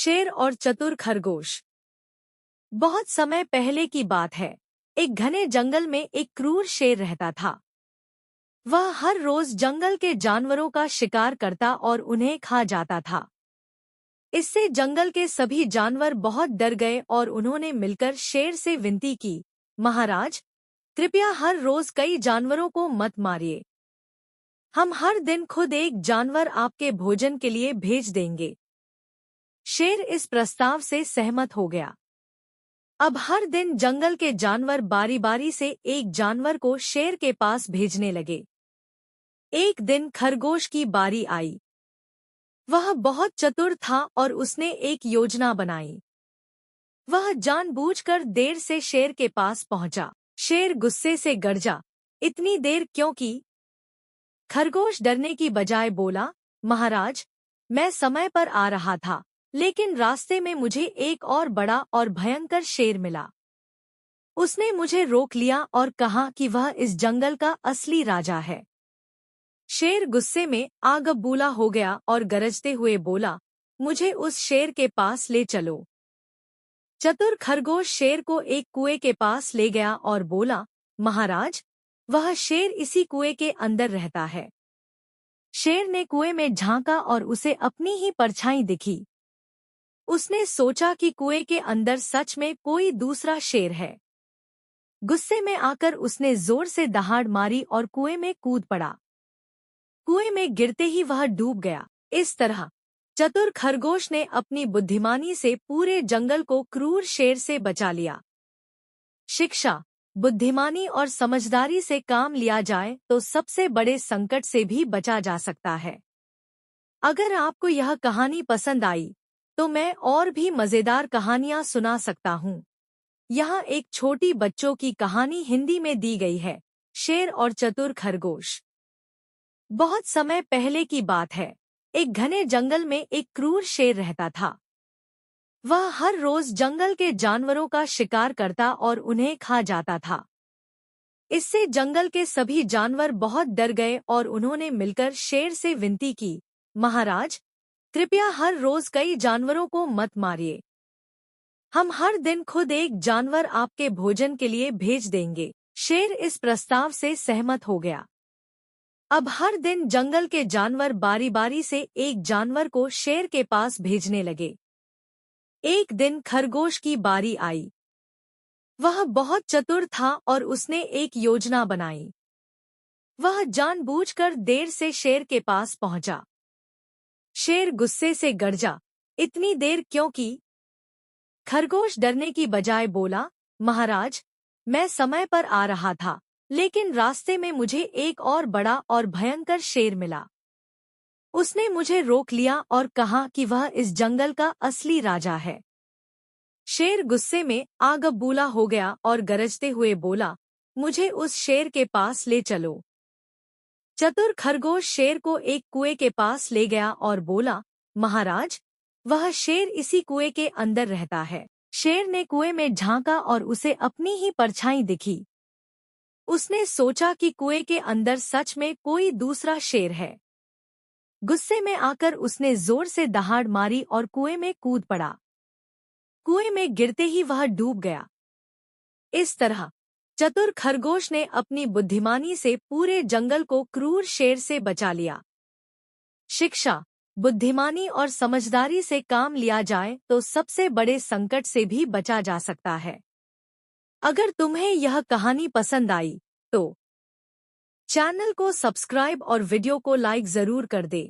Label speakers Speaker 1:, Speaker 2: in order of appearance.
Speaker 1: शेर और चतुर खरगोश। बहुत समय पहले की बात है। एक घने जंगल में एक क्रूर शेर रहता था। वह हर रोज जंगल के जानवरों का शिकार करता और उन्हें खा जाता था। इससे जंगल के सभी जानवर बहुत डर गए और उन्होंने मिलकर शेर से विनती की, महाराज, कृपया हर रोज कई जानवरों को मत मारिए। हम हर दिन खुद एक जानवर आपके भोजन के लिए भेज देंगे। शेर इस प्रस्ताव से सहमत हो गया। अब हर दिन जंगल के जानवर बारी बारी से एक जानवर को शेर के पास भेजने लगे। एक दिन खरगोश की बारी आई। वह बहुत चतुर था और उसने एक योजना बनाई। वह जानबूझकर देर से शेर के पास पहुंचा। शेर गुस्से से गरजा, इतनी देर क्यों की? खरगोश डरने की बजाय बोला, महाराज, मैं समय पर आ रहा था, लेकिन रास्ते में मुझे एक और बड़ा और भयंकर शेर मिला। उसने मुझे रोक लिया और कहा कि वह इस जंगल का असली राजा है। शेर गुस्से में आग बबूला हो गया और गरजते हुए बोला, मुझे उस शेर के पास ले चलो। चतुर खरगोश शेर को एक कुएं के पास ले गया और बोला, महाराज, वह शेर इसी कुएं के अंदर रहता है। शेर ने कुएं में झांका और उसे अपनी ही परछाई दिखी। उसने सोचा कि कुएं के अंदर सच में कोई दूसरा शेर है। गुस्से में आकर उसने जोर से दहाड़ मारी और कुएं में कूद पड़ा। कुएं में गिरते ही वह डूब गया। इस तरह चतुर खरगोश ने अपनी बुद्धिमानी से पूरे जंगल को क्रूर शेर से बचा लिया। शिक्षा: बुद्धिमानी और समझदारी से काम लिया जाए तो सबसे बड़े संकट से भी बचा जा सकता है। अगर आपको यह कहानी पसंद आई तो मैं और भी मजेदार कहानियां सुना सकता हूँ। यहाँ एक छोटी बच्चों की कहानी हिंदी में दी गई है, शेर और चतुर खरगोश। बहुत समय पहले की बात है। एक घने जंगल में एक क्रूर शेर रहता था। वह हर रोज जंगल के जानवरों का शिकार करता और उन्हें खा जाता था। इससे जंगल के सभी जानवर बहुत डर गए और उन्होंने मिलकर शेर से विनती की, महाराज, कृपया हर रोज कई जानवरों को मत मारिए। हम हर दिन खुद एक जानवर आपके भोजन के लिए भेज देंगे। शेर इस प्रस्ताव से सहमत हो गया। अब हर दिन जंगल के जानवर बारी बारी से एक जानवर को शेर के पास भेजने लगे। एक दिन खरगोश की बारी आई। वह बहुत चतुर था और उसने एक योजना बनाई। वह जानबूझकर देर से शेर के पास पहुंचा। शेर गुस्से से गरजा, इतनी देर क्यों की? खरगोश डरने की बजाय बोला, महाराज, मैं समय पर आ रहा था, लेकिन रास्ते में मुझे एक और बड़ा और भयंकर शेर मिला। उसने मुझे रोक लिया और कहा कि वह इस जंगल का असली राजा है। शेर गुस्से में आग बबूला हो गया और गरजते हुए बोला, मुझे उस शेर के पास ले चलो। चतुर खरगोश शेर को एक कुएं के पास ले गया और बोला, महाराज, वह शेर इसी कुएं के अंदर रहता है। शेर ने कुएं में झांका और उसे अपनी ही परछाई दिखी। उसने सोचा कि कुएं के अंदर सच में कोई दूसरा शेर है। गुस्से में आकर उसने जोर से दहाड़ मारी और कुएं में कूद पड़ा। कुएं में गिरते ही वह डूब गया। इस तरह चतुर खरगोश ने अपनी बुद्धिमानी से पूरे जंगल को क्रूर शेर से बचा लिया। शिक्षा: बुद्धिमानी और समझदारी से काम लिया जाए तो सबसे बड़े संकट से भी बचा जा सकता है। अगर तुम्हें यह कहानी पसंद आई तो चैनल को सब्सक्राइब और वीडियो को लाइक जरूर कर दे।